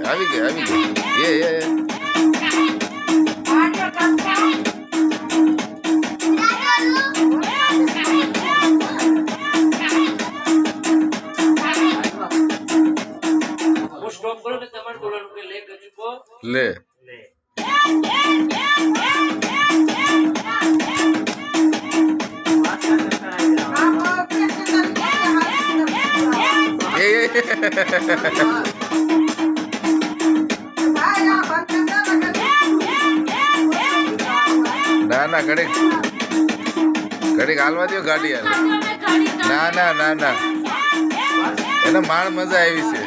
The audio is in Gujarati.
આવી ગઈ સ્ટોપ કરો કે તમારે બોલવાનું કે લે ગજકો લે ના ઘડીક હાલવા દો ગાડી હાલ ના એને માણ મજા આવી છે.